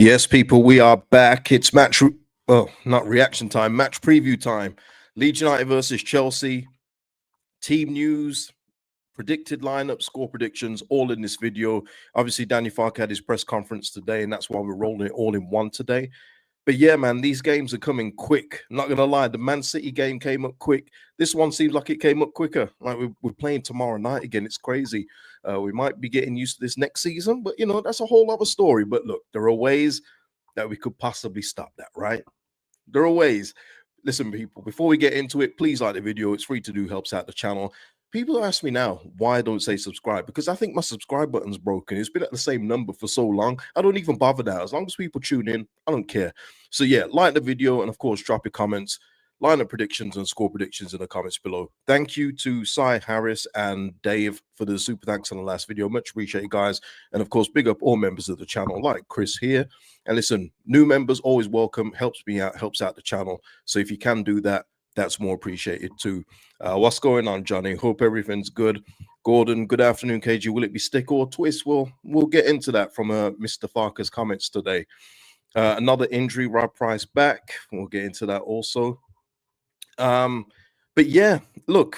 Yes, people, we are back. It's not reaction time, match preview time. Leeds United versus Chelsea. Team news, predicted lineup, score predictions, all in this video. Obviously, Daniel Farke had his press conference today, and that's why we're rolling it all in one today. But yeah, man, these games are coming quick. I'm not going to lie, the Man City game came up quick. This one seems like it came up quicker. Like we're playing tomorrow night again. It's crazy. We might be getting used to this next season, but, that's a whole other story. But look, there are ways that we could possibly stop that, right? There are ways. Listen, people, before we get into it, please like the video. It's free to do, helps out the channel. People ask me now why I don't say subscribe, because I think my subscribe button's broken. It's been at the same number for so long. I don't even bother now. As long as people tune in, I don't care. So yeah, like the video and of course drop your comments, lineup predictions and score predictions in the comments below. Thank you to Cy Harris and Dave for the super thanks on the last video. Much appreciated, guys. And of course, big up all members of the channel, like Chris here. And listen, new members always welcome, helps me out, helps out the channel. So if you can do that, that's more appreciated too. What's going on, Johnny? Hope everything's good. Gordon, good afternoon, KG. Will it be stick or twist? We'll get into that from Mr. Farker's comments today. Another injury, Rob Price back. We'll get into that also. But yeah, look,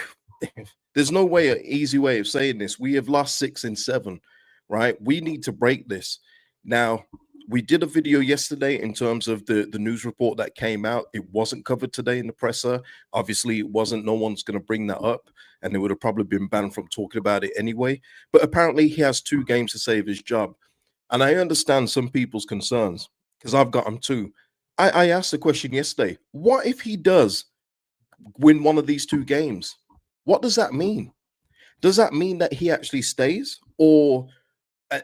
there's no way, an easy way of saying this. We have lost 6 in 7, right? We need to break this. Now, we did a video yesterday in terms of the news report that came out. It wasn't covered today in the presser. Obviously, it wasn't. No one's going to bring that up, and they would have probably been banned from talking about it anyway. But apparently, he has 2 games to save his job. And I understand some people's concerns because I've got them too. I asked the question yesterday, what if he does win one of these 2 games? What does that mean? Does that mean that he actually stays, or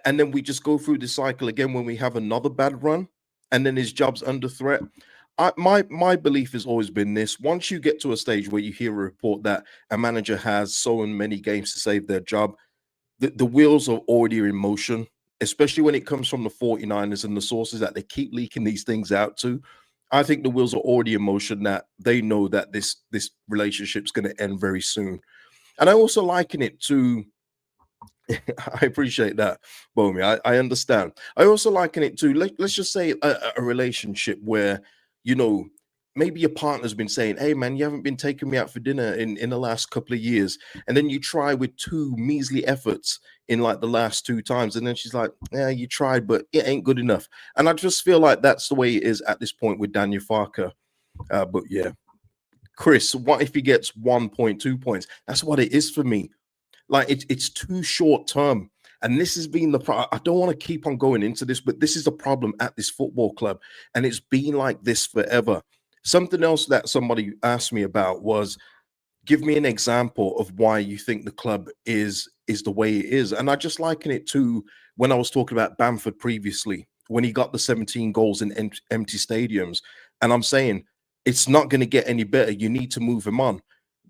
and then we just go through the cycle again when we have another bad run and then his job's under threat? My belief has always been this: once you get to a stage where you hear a report that a manager has so many games to save their job, the wheels are already in motion, especially when it comes from the 49ers and the sources that they keep leaking these things out to. I think the wheels are already in motion, that they know that this relationship's going to end very soon. And I also liken it to I appreciate that, Bomi. I understand. I also liken it to, let's just say a relationship where, maybe your partner's been saying, hey, man, you haven't been taking me out for dinner in the last couple of years. And then you try with 2 measly efforts in like the last 2 times. And then she's like, yeah, you tried, but it ain't good enough. And I just feel like that's the way it is at this point with Daniel Farke. But yeah, Chris, what if he gets 1 point, 2 points? That's what it is for me. Like it's too short term. And this has been I don't want to keep on going into this, but this is the problem at this football club. And it's been like this forever. Something else that somebody asked me about was, give me an example of why you think the club is the way it is. And I just liken it to when I was talking about Bamford previously, when he got the 17 goals in empty stadiums. And I'm saying it's not going to get any better. You need to move him on.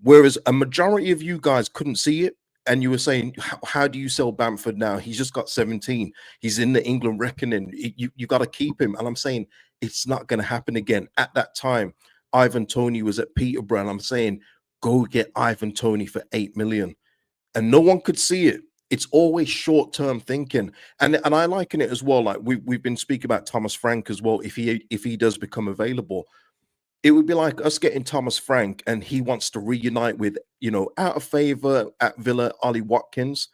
Whereas a majority of you guys couldn't see it. And you were saying, how do you sell Bamford now? He's just got 17. He's in the England reckoning. You got to keep him. And I'm saying it's not going to happen again. At that time, Ivan Toney was at Peterborough. And I'm saying, go get Ivan Toney for 8 million. And no one could see it. It's always short-term thinking. And I liken it as well. Like we've been speaking about Thomas Frank as well. If he does become available, it would be like us getting Thomas Frank and he wants to reunite with, out of favor at Villa, Ollie Watkins.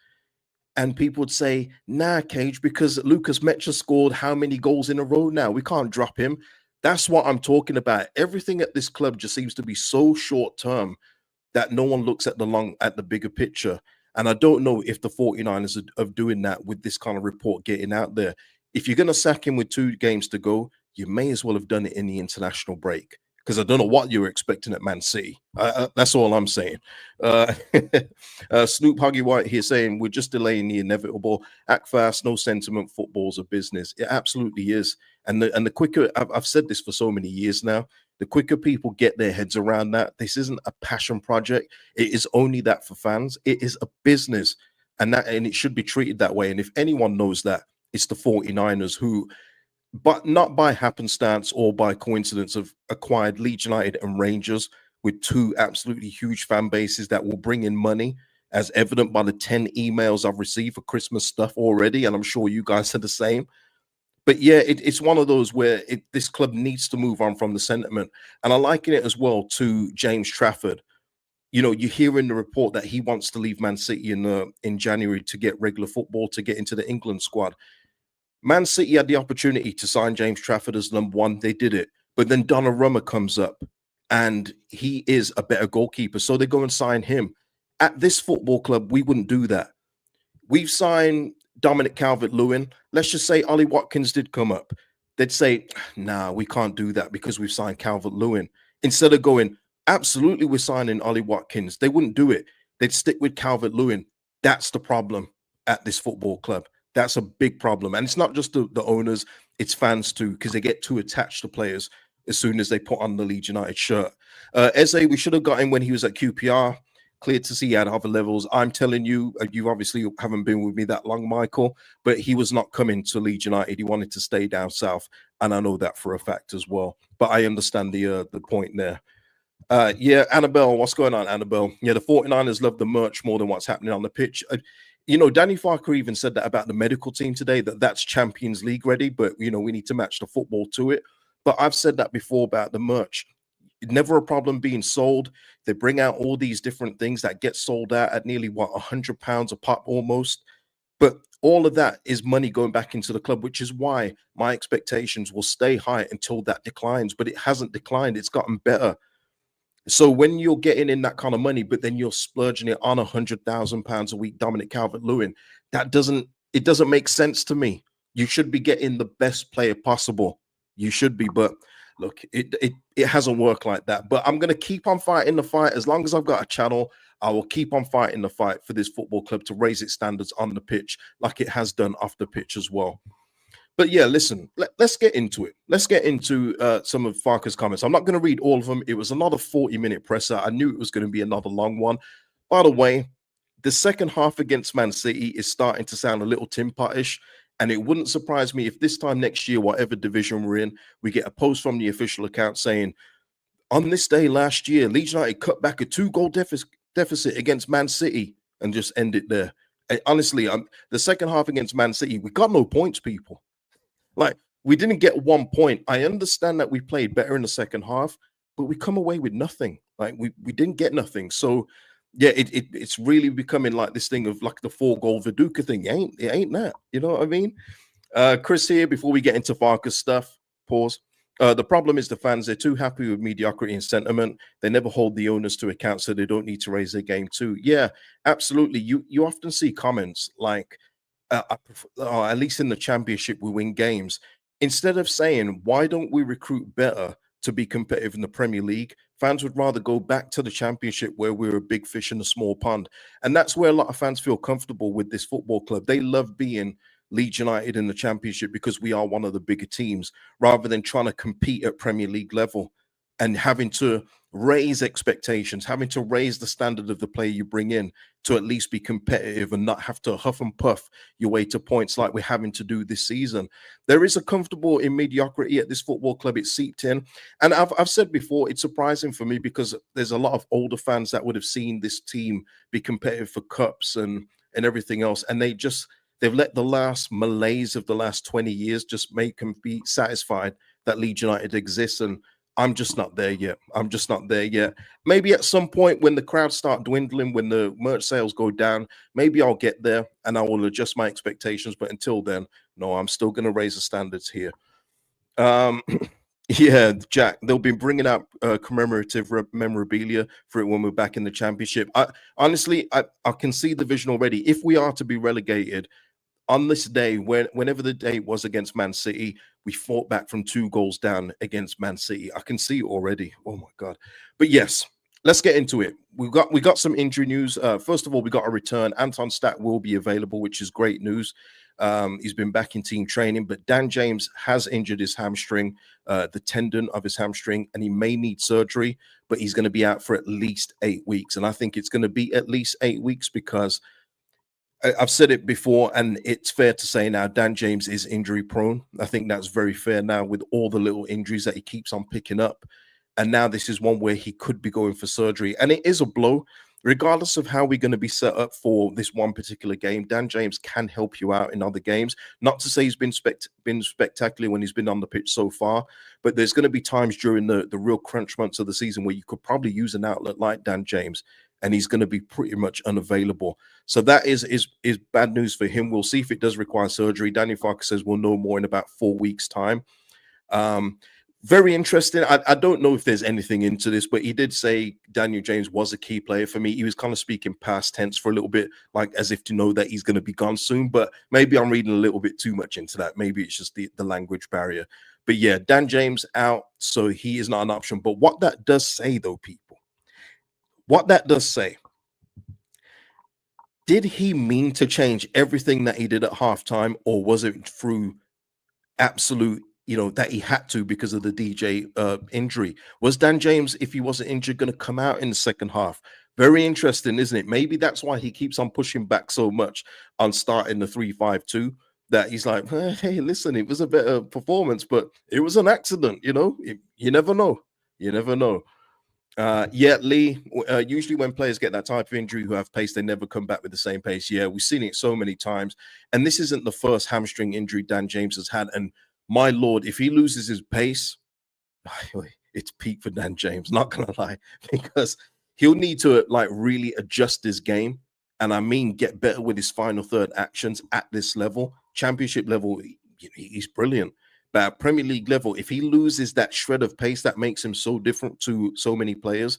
And people would say, nah, Cage, because Lucas Mecha scored how many goals in a row now? We can't drop him. That's what I'm talking about. Everything at this club just seems to be so short term that no one looks at the bigger picture. And I don't know if the 49ers are doing that with this kind of report getting out there. If you're going to sack him with 2 games to go, you may as well have done it in the international break. Because I don't know what you were expecting at Man City. That's all I'm saying. Snoop Huggy White here saying, we're just delaying the inevitable. Act fast, no sentiment, football's a business. It absolutely is. And the quicker, I've said this for so many years now, the quicker people get their heads around that, this isn't a passion project. It is only that for fans. It is a business. And it should be treated that way. And if anyone knows that, it's the 49ers who, but not by happenstance or by coincidence, have acquired Leeds United and Rangers with 2 absolutely huge fan bases that will bring in money, as evident by the 10 emails I've received for Christmas stuff already. And I'm sure you guys are the same. But yeah, it's one of those where this club needs to move on from the sentiment. And I liken it as well to James Trafford. You know, you hear in the report that he wants to leave Man City in January to get regular football, to get into the England squad. Man City had the opportunity to sign James Trafford as number one. They did it. But then Donnarumma comes up and he is a better goalkeeper. So they go and sign him. At this football club, we wouldn't do that. We've signed Dominic Calvert-Lewin. Let's just say Ollie Watkins did come up. They'd say, nah, we can't do that because we've signed Calvert-Lewin. Instead of going, absolutely, we're signing Ollie Watkins. They wouldn't do it. They'd stick with Calvert-Lewin. That's the problem at this football club. That's a big problem. And it's not just the owners, it's fans too, because they get too attached to players as soon as they put on the Leeds United shirt. Eze, we should have got him when he was at QPR. Clear to see at other levels. I'm telling you, you obviously haven't been with me that long, Michael, but he was not coming to Leeds United. He wanted to stay down south, and I know that for a fact as well. But I understand the point there. Yeah, Annabelle, what's going on, Annabelle? Yeah, the 49ers love the merch more than what's happening on the pitch. You know, Danny Farke even said that about the medical team today, that's Champions League ready, but, you know, we need to match the football to it. But I've said that before about the merch. Never a problem being sold. They bring out all these different things that get sold out at nearly, what, £100 a pop almost. But all of that is money going back into the club, which is why my expectations will stay high until that declines. But it hasn't declined. It's gotten better. So when you're getting in that kind of money, but then you're splurging it on £100,000 a week, Dominic Calvert-Lewin, it doesn't make sense to me. You should be getting the best player possible. You should be, but look, it hasn't worked like that. But I'm gonna keep on fighting the fight. As long as I've got a channel, I will keep on fighting the fight for this football club to raise its standards on the pitch, like it has done off the pitch as well. But yeah, listen, let's get into it. Let's get into some of Farke's comments. I'm not going to read all of them. It was another 40-minute presser. I knew it was going to be another long one. By the way, the second half against Man City is starting to sound a little Tim Pottish, and it wouldn't surprise me if this time next year, whatever division we're in, we get a post from the official account saying, on this day last year, Leeds United cut back a 2-goal deficit against Man City, and just end it there. And honestly, the second half against Man City, we got no points, people. Like, we didn't get 1 point. I understand that we played better in the second half, but we come away with nothing. Like, we didn't get nothing. So yeah, it's really becoming like this thing of like the 4-goal Viduka thing. It ain't that. You know what I mean? Chris here, before we get into Farke's stuff, pause. The problem is the fans, they're too happy with mediocrity and sentiment. They never hold the owners to account, so they don't need to raise their game too. Yeah, absolutely. You often see comments like, at least in the championship, we win games. Instead of saying, why don't we recruit better to be competitive in the Premier League? Fans would rather go back to the championship where we're a big fish in a small pond. And that's where a lot of fans feel comfortable with this football club. They love being Leeds United in the championship because we are one of the bigger teams, rather than trying to compete at Premier League level and having to raise expectations, having to raise the standard of the player you bring in to at least be competitive and not have to huff and puff your way to points like we're having to do this season. There is a comfortable in mediocrity at this football club. It's seeped in. And I've said before, it's surprising for me because there's a lot of older fans that would have seen this team be competitive for cups and everything else. And they've let the last malaise of the last 20 years just make them be satisfied that Leeds United exists. And I'm just not there yet. I'm just not there yet. Maybe at some point when the crowds start dwindling, when the merch sales go down, maybe I'll get there and I will adjust my expectations. But until then, no, I'm still going to raise the standards here. Yeah, Jack, they'll be bringing out commemorative memorabilia for it when we're back in the championship. Honestly, I can see the vision already. If we are to be relegated, on this day, whenever the day was against Man City, we fought back from 2 goals down against Man City. I can see it already. Oh my God. But yes, let's get into it. We got some injury news. First of all, we got a return. Anton Stack will be available, which is great news. He's been back in team training, but Dan James has injured his hamstring, the tendon of his hamstring, and he may need surgery, but he's going to be out for at least 8 weeks. And I think it's going to be at least 8 weeks because I've said it before, and it's fair to say now, Dan James is injury prone. I think that's very fair now with all the little injuries that he keeps on picking up. And now this is one where he could be going for surgery. And it is a blow. regardless of how we're going to be set up for this one particular game, Dan James can help you out in other games. Not to say he's been spectacular when he's been on the pitch so far, but there's going to be times during the real crunch months of the season where you could probably use an outlet like Dan James, and he's going to be pretty much unavailable. So that is bad news for him. We'll see if it does require surgery. Daniel Farke says we'll know more in about 4 weeks' time. Very interesting. I don't know if there's anything into this, but he did say Daniel James was a key player for me. He was kind of speaking past tense for a little bit, like as if to know that he's going to be gone soon. But maybe I'm reading a little bit too much into that. Maybe it's just the language barrier. But yeah, Dan James out, so he is not an option. But what that does say, though, people, what that does say, did he mean to change everything that he did at halftime, or was it through absolute, that he had to because of the DJ injury? Was Dan James, if he wasn't injured, going to come out in the second half? Very interesting, isn't it? Maybe that's why he keeps on pushing back so much on starting the 3-5-2, that he's like, hey, listen, it was a better performance, but it was an accident. You never know. You never know. Yeah, Lee, usually when players get that type of injury who have pace, they never come back with the same pace. Yeah, we've seen it so many times. And this isn't the first hamstring injury Dan James has had. And my Lord, if he loses his pace, it's peak for Dan James, not going to lie, because he'll need to really adjust his game. And I mean, get better with his final third actions at this level. Championship level, he's brilliant. But at Premier League level, if he loses that shred of pace that makes him so different to so many players,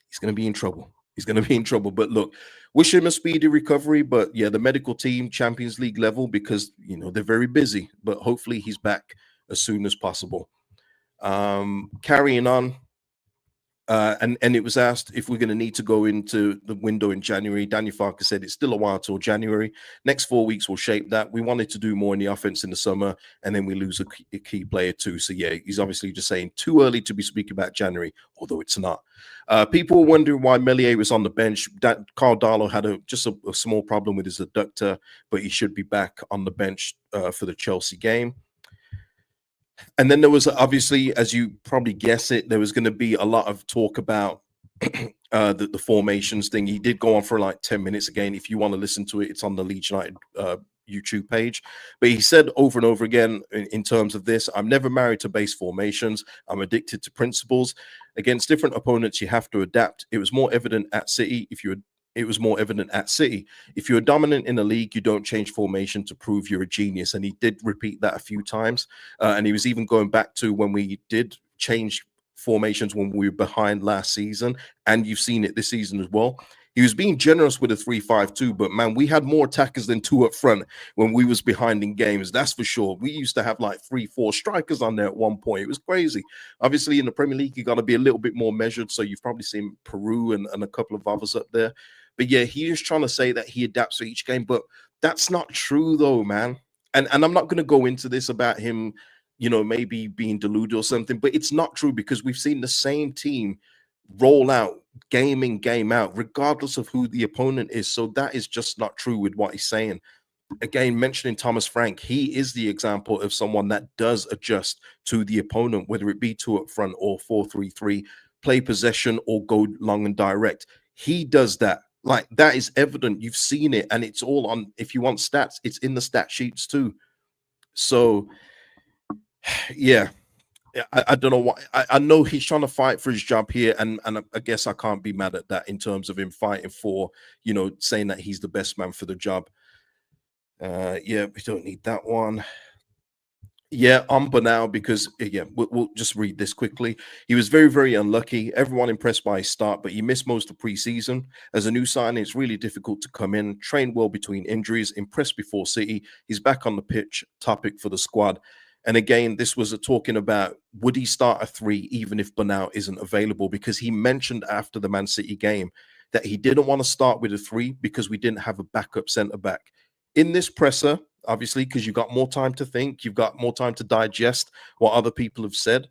he's going to be in trouble. He's going to be in trouble. But look, wish him a speedy recovery. But yeah, the medical team, Champions League level, because they're very busy. But hopefully he's back as soon as possible. Carrying on. And it was asked if we're going to need to go into the window in January. Daniel Farke said it's still a while till January. Next 4 weeks will shape that. We wanted to do more in the offense in the summer, and then we lose a key player too. So yeah, he's obviously just saying too early to be speaking about January, although it's not. People were wondering why Meslier was on the bench. Carl Darlow had just a small problem with his adductor, but he should be back on the bench for the Chelsea game. And then there was, obviously, as you probably guess it, there was going to be a lot of talk about the formations thing. He did go on for like 10 minutes again. If you want to listen to it, it's on the Leeds United YouTube page. But he said over and over again in terms of this, I'm never married to base formations. I'm addicted to principles. Against different opponents, you have to adapt. It was more evident at City. It was more evident at City. If you're dominant in a league, you don't change formation to prove you're a genius. And he did repeat that a few times. And he was even going back to when we did change formations when we were behind last season. And you've seen it this season as well. He was being generous with a 3-5-2, but man, we had more attackers than two up front when we was behind in games. That's for sure. We used to have like 3-4 strikers on there at one point. It was crazy. Obviously, in the Premier League, you got to be a little bit more measured. So you've probably seen Peru and a couple of others up there. But yeah, he's trying to say that he adapts to each game, but that's not true though, man. And I'm not going to go into this about him, maybe being deluded or something, but it's not true because we've seen the same team roll out game in, game out, regardless of who the opponent is. So that is just not true with what he's saying. Again, mentioning Thomas Frank, he is the example of someone that does adjust to the opponent, whether it be two up front or 4-3-3, play possession or go long and direct. He does that. Like, that is evident. You've seen it, and it's all on. If you want stats, it's in the stat sheets too. So, yeah. I don't know what I know he's trying to fight for his job here, and I guess I can't be mad at that in terms of him fighting for, saying that he's the best man for the job. Yeah, we don't need that one. Yeah, Umber now because we'll just read this quickly. He was very, very unlucky. Everyone impressed by his start, but he missed most of preseason. As a new signing, it's really difficult to come in, train well between injuries, impressed before City. He's back on the pitch, topic for the squad. And again, this was talking about would he start a 3 even if Bernal isn't available? Because he mentioned after the Man City game that he didn't want to start with a 3 because we didn't have a backup centre back. In this presser, obviously, because you've got more time to think, you've got more time to digest what other people have said.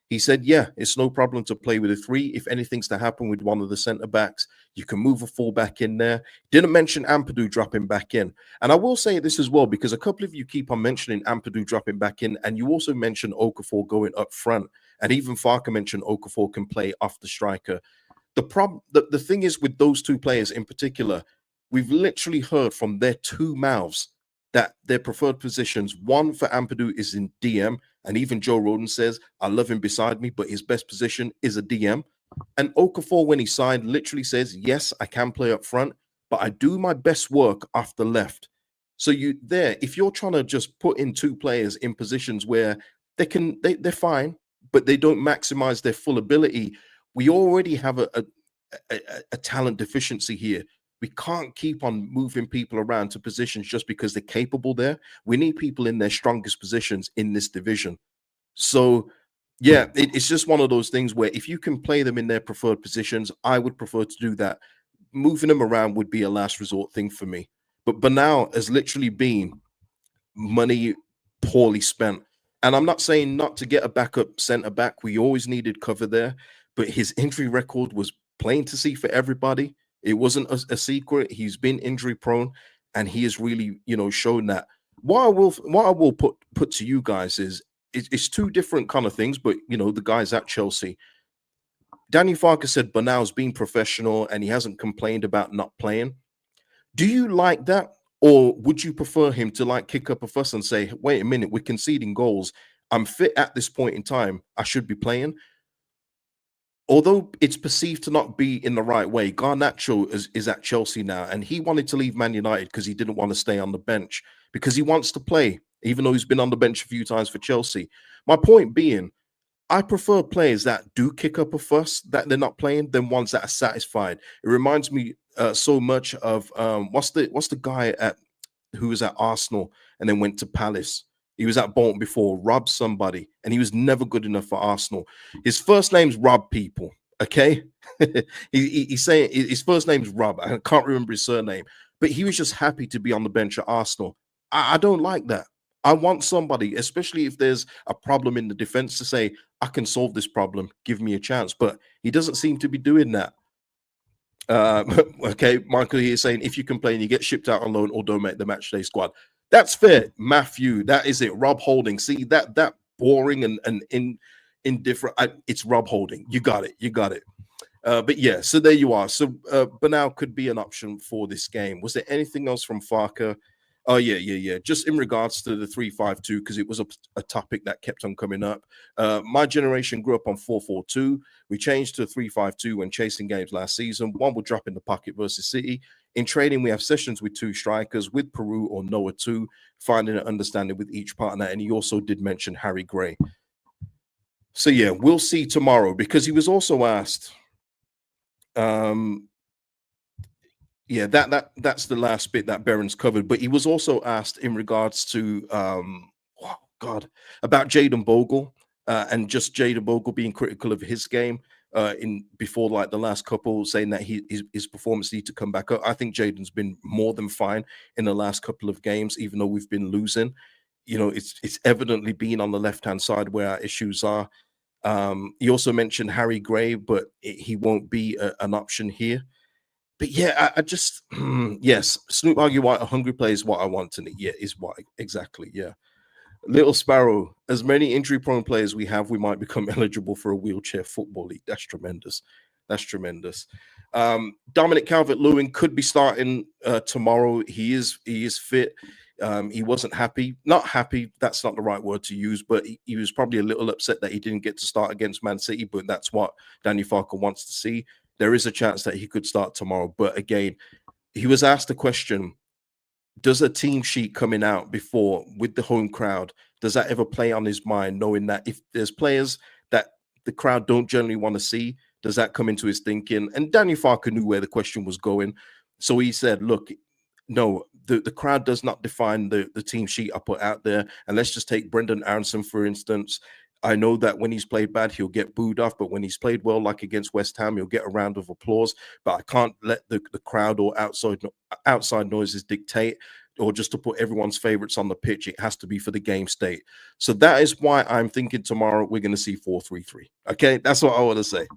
He said, yeah, it's no problem to play with a 3. If anything's to happen with one of the centre backs, you can move a fullback in there. Didn't mention Ampadu dropping back in. And I will say this as well, because a couple of you keep on mentioning Ampadu dropping back in, and you also mentioned Okafor going up front. And even Farke mentioned Okafor can play off the striker. The thing is with those two players in particular, we've literally heard from their two mouths that their preferred positions, one for Ampadu is in DM, and even Joe Roden says, I love him beside me, but his best position is a DM. And Okafor, when he signed, literally says, yes, I can play up front, but I do my best work off the left. So if you're trying to just put in two players in positions where they're fine, but they don't maximize their full ability, we already have a talent deficiency here. We can't keep on moving people around to positions just because they're capable there. We need people in their strongest positions in this division. So, yeah, it's just one of those things where if you can play them in their preferred positions, I would prefer to do that. Moving them around would be a last resort thing for me. But Banal has literally been money poorly spent. And I'm not saying not to get a backup centre back. We always needed cover there, but his injury record was plain to see for everybody. It wasn't a secret. He's been injury prone, and he has really, shown that. What I will put to you guys is it's two different kind of things, but the guys at Chelsea. Daniel Farke said Bernal's been professional and he hasn't complained about not playing. Do you like that? Or would you prefer him to kick up a fuss and say, wait a minute, we're conceding goals. I'm fit at this point in time. I should be playing. Although it's perceived to not be in the right way, Garnacho is at Chelsea now, and he wanted to leave Man United because he didn't want to stay on the bench because he wants to play, even though he's been on the bench a few times for Chelsea. My point being, I prefer players that do kick up a fuss that they're not playing than ones that are satisfied. It reminds me so much of what's the guy who was at Arsenal and then went to Palace. He was at Bolton before, Rob somebody, and he was never good enough for Arsenal. His first name's Rob people, okay? He's saying his first name's Rob. I can't remember his surname, but he was just happy to be on the bench at Arsenal. I don't like that. I want somebody, especially if there's a problem in the defense, to say, I can solve this problem, give me a chance. But he doesn't seem to be doing that. Okay, Michael here saying, if you complain, you get shipped out on loan or don't make the matchday squad. That's fair, Matthew. That is it. Rob Holding. See that boring and indifferent. It's Rob Holding. You got it. You got it. But yeah, so there you are. So Banal could be an option for this game. Was there anything else from Farke? Oh yeah. Just in regards to the 3-5-2, because it was a topic that kept on coming up. My generation grew up on 4-4-2. We changed to 3-5-2 when chasing games last season. One will drop in the pocket versus City. In training, we have sessions with two strikers, with Peru or Noah too, finding an understanding with each partner. And he also did mention Harry Gray. So yeah, we'll see tomorrow, because he was also asked. Yeah, that's the last bit that Behrens covered. But he was also asked in regards to about Jayden Bogle and just Jayden Bogle being critical of his game in before the last couple, saying that his performance needs to come back up. I think Jayden's been more than fine in the last couple of games, even though we've been losing. It's evidently been on the left-hand side where our issues are. He also mentioned Harry Gray, but he won't be an option here. But yeah, I just yes, Snoop argue why a hungry player is what I want to need. Yeah, is what exactly. Yeah. Little Sparrow, as many injury-prone players we have, we might become eligible for a wheelchair football league. That's tremendous. That's tremendous. Dominic Calvert-Lewin could be starting tomorrow. He is fit. He wasn't happy. Not happy, that's not the right word to use, but he was probably a little upset that he didn't get to start against Man City, but that's what Daniel Farke wants to see. There is a chance that he could start tomorrow. But again, he was asked the question, does a team sheet coming out before with the home crowd, does that ever play on his mind, knowing that if there's players that the crowd don't generally want to see, does that come into his thinking? And Daniel Farke knew where the question was going. So he said, look, no, the crowd does not define the team sheet I put out there. And let's just take Brendan Aronson, for instance. I know that when he's played bad, he'll get booed off, but when he's played well, like against West Ham, he'll get a round of applause. But I can't let the crowd or outside noises dictate, or just to put everyone's favorites on the pitch. It has to be for the game state. So that is why I'm thinking tomorrow we're going to see 4-3-3. Okay, that's what I want to say.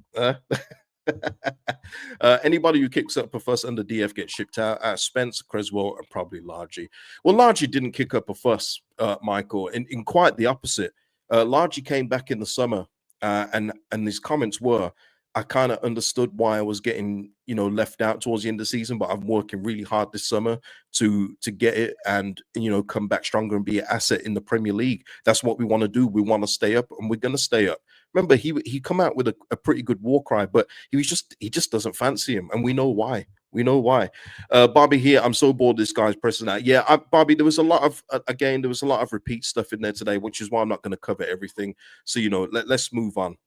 Anybody who kicks up a fuss under DF gets shipped out. Spence, Creswell, and probably Largy. Well, Largy didn't kick up a fuss, Michael, in quite the opposite. Largy came back in the summer, and his comments were, I kind of understood why I was getting, left out towards the end of the season, but I'm working really hard this summer to get it and come back stronger and be an asset in the Premier League. That's what we want to do. We want to stay up, and we're going to stay up. Remember, he come out with a pretty good war cry, but he just doesn't fancy him, and we know why. We know why. Bobby here. I'm so bored. This guy's pressing that. Yeah, Bobby. There was a lot of again. There was a lot of repeat stuff in there today, which is why I'm not going to cover everything. So let's move on.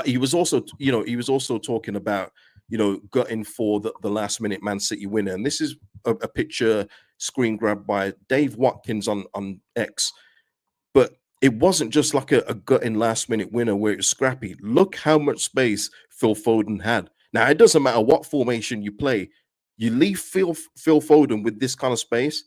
He was also talking about gutting for the last minute Man City winner, and this is a picture screen grab by Dave Watkins on X. But it wasn't just like a gutting last minute winner where it was scrappy. Look how much space Phil Foden had. Now it doesn't matter what formation you play, you leave Phil Foden with this kind of space,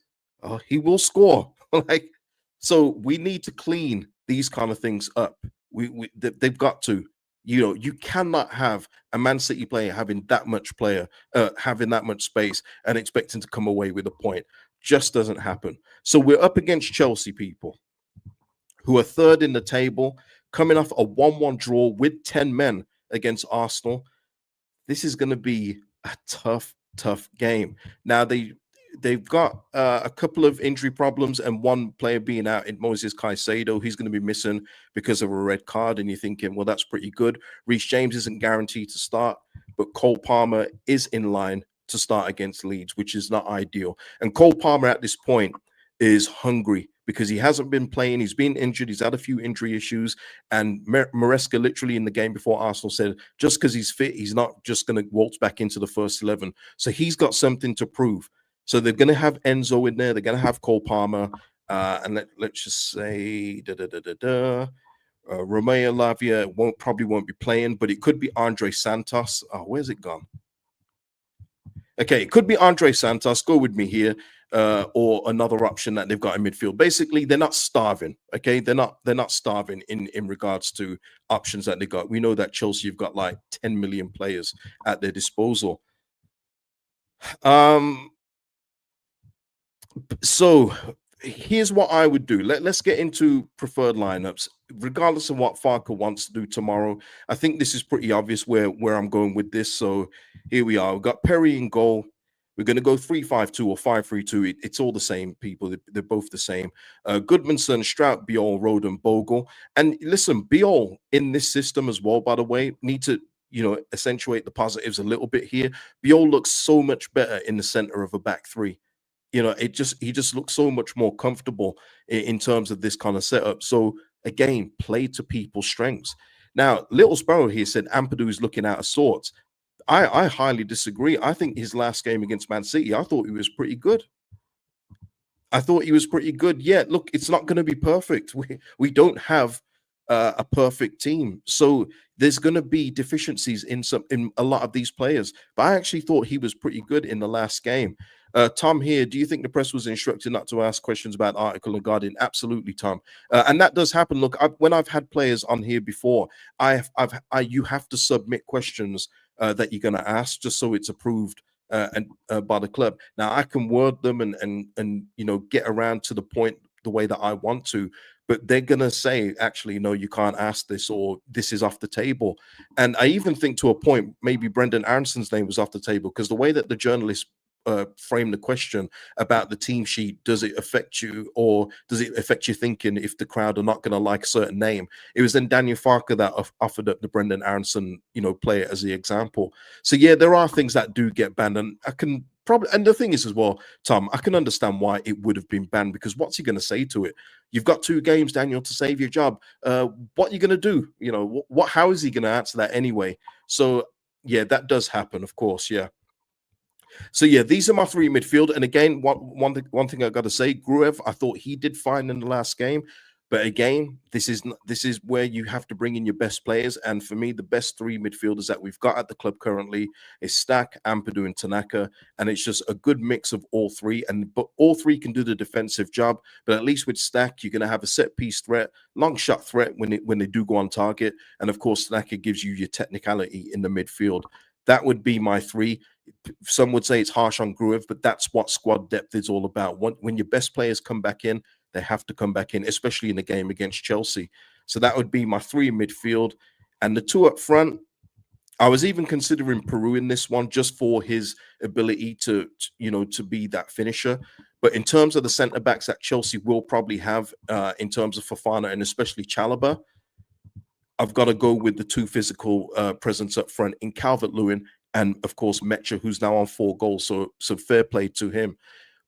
he will score. Like, so we need to clean these kind of things up. They've got to. You cannot have a Man City player having that much having that much space and expecting to come away with a point. Just doesn't happen. So we're up against Chelsea, people, who are third in the table, coming off a 1-1 draw with 10 men against Arsenal. This is going to be a tough game. Now they've got a couple of injury problems and one player being out in Moses Caicedo. He's going to be missing because of a red card, and you're thinking, well, that's pretty good. Reece James isn't guaranteed to start, but Cole Palmer is in line to start against Leeds, which is not ideal. And Cole Palmer at this point is hungry because he hasn't been playing. He's been injured. He's had a few injury issues. And Maresca literally in the game before Arsenal said, just because he's fit, he's not just going to waltz back into the first 11. So he's got something to prove. So they're going to have Enzo in there. They're going to have Cole Palmer. And let's just say Romeo Lavia probably won't be playing, but it could be Andre Santos. Oh, where's it gone? Okay, it could be Andre Santos. Go with me here. Or another option that they've got in midfield. Basically, they're not starving. Okay, they're not starving in regards to options that they got. We know that Chelsea have got like 10 million players at their disposal. So here's what I would do. Let's get into preferred lineups, regardless of what Farke wants to do tomorrow. I think this is pretty obvious where I'm going with this. So here we are. We've got Perry in goal. We're going to go 3-5-2 or 5-3-2. It's all the same, people. They're both the same. Goodmanson, Strout, Biol, Roden, Bogle. And listen, Biol in this system as well, by the way, need to accentuate the positives a little bit here. Biol looks so much better in the center of a back three. He just looks so much more comfortable in terms of this kind of setup. So again, play to people's strengths. Now, Little Sparrow here said Ampadu is looking out of sorts. I highly disagree. I think his last game against Man City, I thought he was pretty good. Yeah, look, it's not going to be perfect. We don't have a perfect team, so there's going to be deficiencies in a lot of these players. But I actually thought he was pretty good in the last game. Tom here, do you think the press was instructed not to ask questions about article and Guardian? Absolutely, Tom, and that does happen. Look, when I've had players on here before, you have to submit questions that you're going to ask just so it's approved by the club. Now I can word them and get around to the point the way that I want to, but they're gonna say, actually, no, you can't ask this, or this is off the table. And I even think to a point, maybe Brendan Aronson's name was off the table because the way that the journalist frame the question about the team sheet, does it affect you, or does it affect your thinking if the crowd are not going to like a certain name? It was then Daniel Farke that offered up the Brendan Aronson player as the example. So yeah, there are things that do get banned, and I can probably, and the thing is as well, Tom, I can understand why it would have been banned, because what's he going to say to it? You've got 2 games, Daniel, to save your job. What are you going to do? How is he going to answer that anyway? So yeah, that does happen, of course. Yeah. So yeah, these are my 3 midfield. And again, one thing I got to say, Gruev, I thought he did fine in the last game, but again, this is where you have to bring in your best players. And for me, the best 3 midfielders that we've got at the club currently is Stack, Ampadu, and Tanaka, and it's just a good mix of all 3. But all 3 can do the defensive job. But at least with Stack, you're going to have a set piece threat, long shot threat when they do go on target, and of course, Tanaka gives you your technicality in the midfield. That would be my 3. Some would say it's harsh on Gruev, but that's what squad depth is all about. When your best players come back in, they have to come back in, especially in the game against Chelsea. So that would be my 3 midfield. And the 2 up front, I was even considering Peru in this one just for his ability to be that finisher. But in terms of the centre backs that Chelsea will probably have, in terms of Fofana and especially Chalobah, I've got to go with the two physical presence up front in Calvert-Lewin and of course Mecha, who's now on 4 goals. So fair play to him.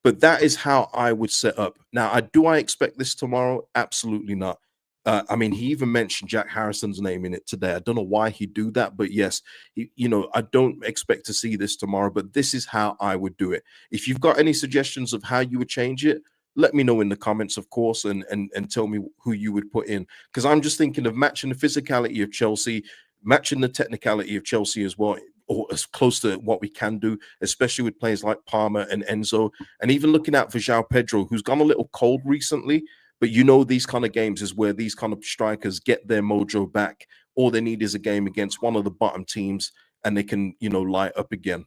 But that is how I would set up. Now, I expect this tomorrow? Absolutely not. I mean, he even mentioned Jack Harrison's name in it today. I don't know why he'd do that, but yes, I don't expect to see this tomorrow, but this is how I would do it. If you've got any suggestions of how you would change it, let me know in the comments, of course, and tell me who you would put in. Because I'm just thinking of matching the physicality of Chelsea, matching the technicality of Chelsea as well, or as close to what we can do, especially with players like Palmer and Enzo, and even looking at João Pedro, who's gone a little cold recently. But these kind of games is where these kind of strikers get their mojo back. All they need is a game against one of the bottom teams, and they can, light up again.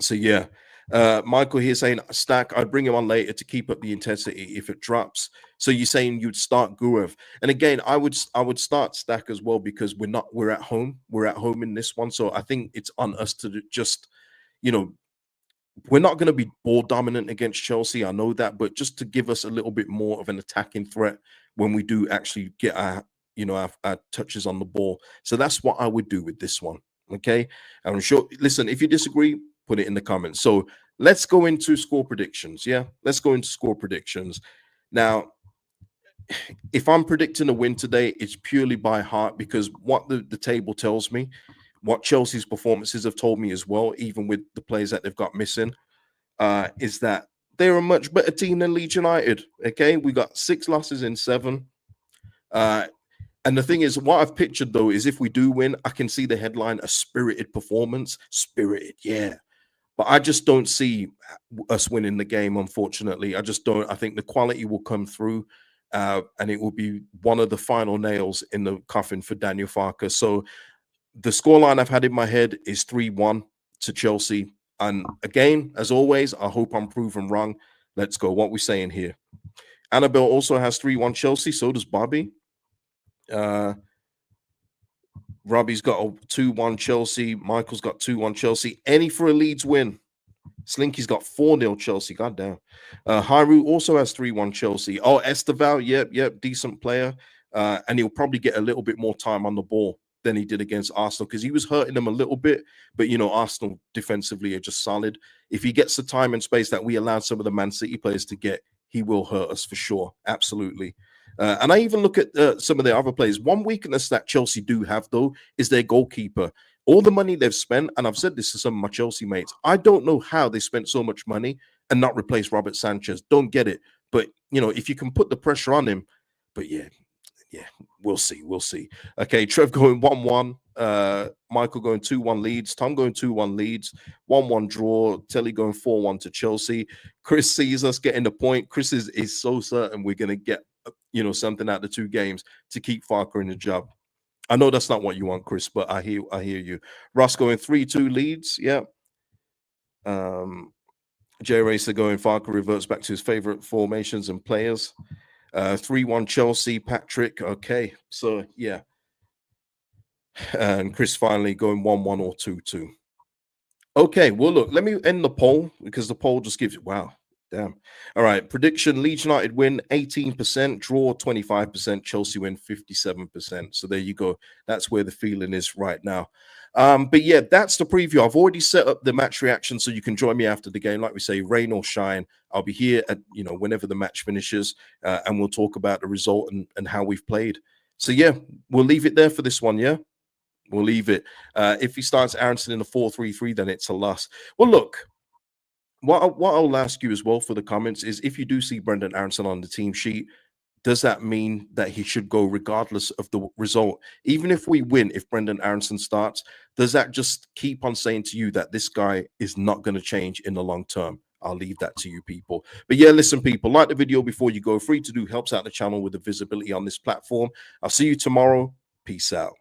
So yeah, Michael here saying Stack, I'd bring him on later to keep up the intensity if it drops. So you're saying you'd start Guev, and again, I would start Stack as well because we're at home in this one. So I think it's on us to just, we're not going to be ball dominant against Chelsea. I know that, but just to give us a little bit more of an attacking threat when we do actually get our touches on the ball. So that's what I would do with this one. Okay. I'm sure. Listen, if you disagree, put it in the comments. So let's go into score predictions. Yeah. Let's go into score predictions. Now, if I'm predicting a win today, it's purely by heart because what the table tells me, what Chelsea's performances have told me as well, even with the players that they've got missing, is that they're a much better team than Leeds United. Okay, we got 6 losses in 7. And the thing is, what I've pictured though is if we do win, I can see the headline: a spirited performance. Spirited, yeah. But I just don't see us winning the game, unfortunately. I just don't. I think the quality will come through, and it will be one of the final nails in the coffin for Daniel Farke. So the scoreline I've had in my head is 3-1 to Chelsea. And again, as always, I hope I'm proven wrong. Let's go. What we saying here? Annabelle also has 3-1 Chelsea. So does Bobby. Robbie's got a 2-1 Chelsea. Michael's got 2-1 Chelsea. Any for a Leeds win? Slinky's got 4-0 Chelsea. God damn. Haru also has 3-1 Chelsea. Oh, Esteval. Yep. Decent player. And he'll probably get a little bit more time on the ball than he did against Arsenal because he was hurting them a little bit. But, Arsenal defensively are just solid. If he gets the time and space that we allowed some of the Man City players to get, he will hurt us for sure. Absolutely. And I even look at some of the other players. One weakness that Chelsea do have, though, is their goalkeeper. All the money they've spent, and I've said this to some of my Chelsea mates, I don't know how they spent so much money and not replace Robert Sanchez. Don't get it. But, if you can put the pressure on him, but yeah, we'll see. Okay, Trev going 1-1. Michael going 2-1 Leeds. Tom going 2-1 Leeds. 1-1 draw. Telly going 4-1 to Chelsea. Chris sees us getting the point. Chris is so certain we're going to get, something out of the 2 games to keep Farke in the job. I know that's not what you want, Chris, but I hear you. Ross going 3-2 Leeds. Yeah. J Racer going Farke reverts back to his favorite formations and players. 3-1 Chelsea, Patrick. Okay, so yeah. And Chris finally going 1-1 or 2-2. Okay, well, look, let me end the poll because the poll just gives, wow, damn. All right, prediction: Leeds United win 18%, draw 25%, Chelsea win 57%. So there you go. That's where the feeling is right now. But yeah, that's the preview. I've already set up the match reaction so you can join me after the game. Like we say, rain or shine, I'll be here at whenever the match finishes, and we'll talk about the result and how we've played. So yeah, we'll leave it there for this one. Yeah, we'll leave it. If he starts Aronson in a 4-3-3, then it's a loss. Well, look, what I'll ask you as well for the comments is if you do see Brendan Aronson on the team sheet, does that mean that he should go regardless of the result? Even if we win, if Brendan Aronson starts, does that just keep on saying to you that this guy is not going to change in the long term? I'll leave that to you people. But yeah, listen, people, like the video before you go. Free to do helps out the channel with the visibility on this platform. I'll see you tomorrow. Peace out.